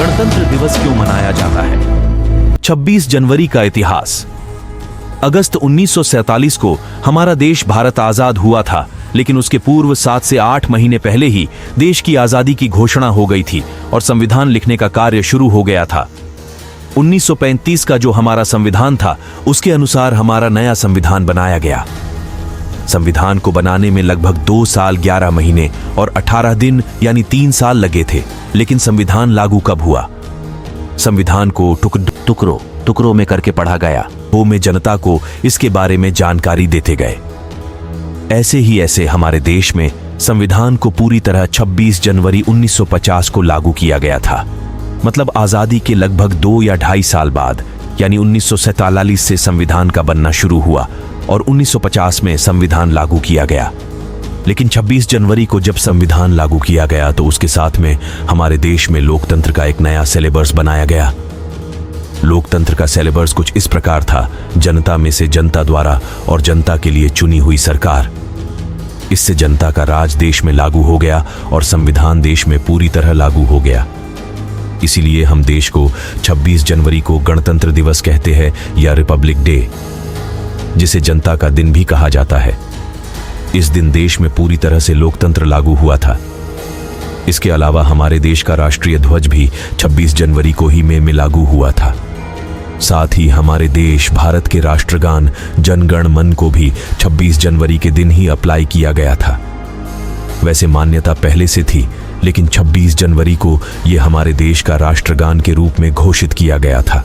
गणतंत्र दिवस क्यों मनाया जाता है? 26 जनवरी का इतिहास। अगस्त 1947 को हमारा देश भारत आजाद हुआ था, लेकिन उसके पूर्व 7 से 8 महीने पहले ही देश की आजादी की घोषणा हो गई थी और संविधान लिखने का कार्य शुरू हो गया था। 1935 का जो हमारा संविधान था, उसके अनुसार हमारा नया संविधान बनाया गया। संविधान को बनाने में लगभग 2 साल 11 महीने और 18 दिन यानी 3 साल लगे थे। लेकिन संविधान लागू कब हुआ? संविधान को टुकड़ों में करके पढ़ा गया, वो में जनता को इसके बारे में जानकारी देते गए। ऐसे हमारे देश में संविधान को पूरी तरह 26 जनवरी 1950 को लागू किया गया था। मतलब आजादी के लगभग 2 या 2.5 साल बाद, यानी 1947 से संविधान का बनना शुरू हुआ और 1950 में संविधान लागू किया गया। लेकिन 26 जनवरी को जब संविधान लागू किया गया तो उसके साथ में हमारे देश में लोकतंत्र का एक नया सिलेबस बनाया गया। लोकतंत्र का सिलेबस कुछ इस प्रकार था: जनता में से जनता द्वारा और जनता के लिए चुनी हुई सरकार। इससे जनता का राज देश में लागू हो गया और संविधान देश में पूरी तरह लागू हो गया। इसीलिए हम देश को 26 जनवरी को गणतंत्र दिवस कहते हैं या रिपब्लिक डे, जिसे जनता का दिन भी कहा जाता है। इस दिन देश में पूरी तरह से लोकतंत्र लागू हुआ था। इसके अलावा हमारे देश का राष्ट्रीय ध्वज भी 26 जनवरी को ही मई में लागू हुआ था। साथ ही हमारे देश भारत के राष्ट्रगान जन गण मन को भी 26 जनवरी के दिन ही अप्लाई किया गया था। वैसे मान्यता पहले से थी, लेकिन 26 जनवरी को यह हमारे देश का राष्ट्रगान के रूप में घोषित किया गया था।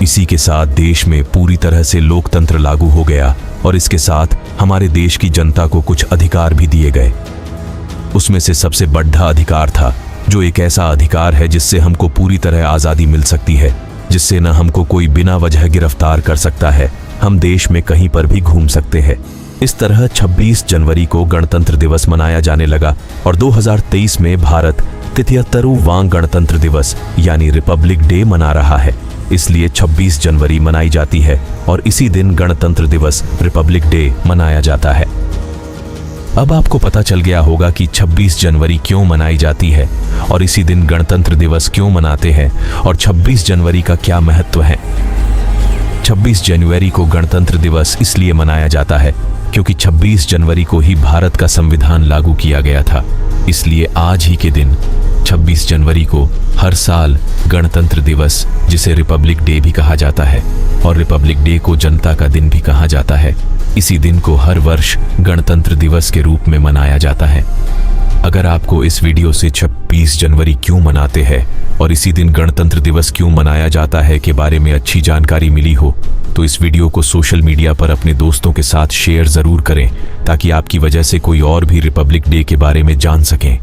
इसी के साथ देश में पूरी तरह से लोकतंत्र लागू हो गया और इसके साथ हमारे देश की जनता को कुछ अधिकार भी दिए गए। उसमें से सबसे बड़ा अधिकार था, जो एक ऐसा अधिकार है जिससे हमको पूरी तरह आज़ादी मिल सकती है, जिससे न हमको कोई बिना वजह गिरफ्तार कर सकता है, हम देश में कहीं पर भी घूम सकते हैं। इस तरह 26 जनवरी को गणतंत्र दिवस मनाया जाने लगा और 2023 में भारत 73वां गणतंत्र दिवस यानी रिपब्लिक डे मना रहा है। इसलिए 26 जनवरी मनाई जाती है और इसी दिन गणतंत्र दिवस रिपब्लिक डे मनाया जाता है। अब आपको पता चल गया होगा कि 26 जनवरी क्यों मनाई जाती है और इसी दिन गणतंत्र दिवस क्यों मनाते हैं और 26 जनवरी का क्या महत्व है। 26 जनवरी को गणतंत्र दिवस इसलिए मनाया जाता है क्योंकि 26 जनवरी को ही भारत का संविधान लागू किया गया था। इसलिए आज ही के दिन 26 जनवरी को हर साल गणतंत्र दिवस, जिसे रिपब्लिक डे भी कहा जाता है और रिपब्लिक डे को जनता का दिन भी कहा जाता है, इसी दिन को हर वर्ष गणतंत्र दिवस के रूप में मनाया जाता है। अगर आपको इस वीडियो से 26 जनवरी क्यों मनाते हैं और इसी दिन गणतंत्र दिवस क्यों मनाया जाता है के बारे में अच्छी जानकारी मिली हो तो इस वीडियो को सोशल मीडिया पर अपने दोस्तों के साथ शेयर जरूर करें, ताकि आपकी वजह से कोई और भी रिपब्लिक डे के बारे में जान सकें।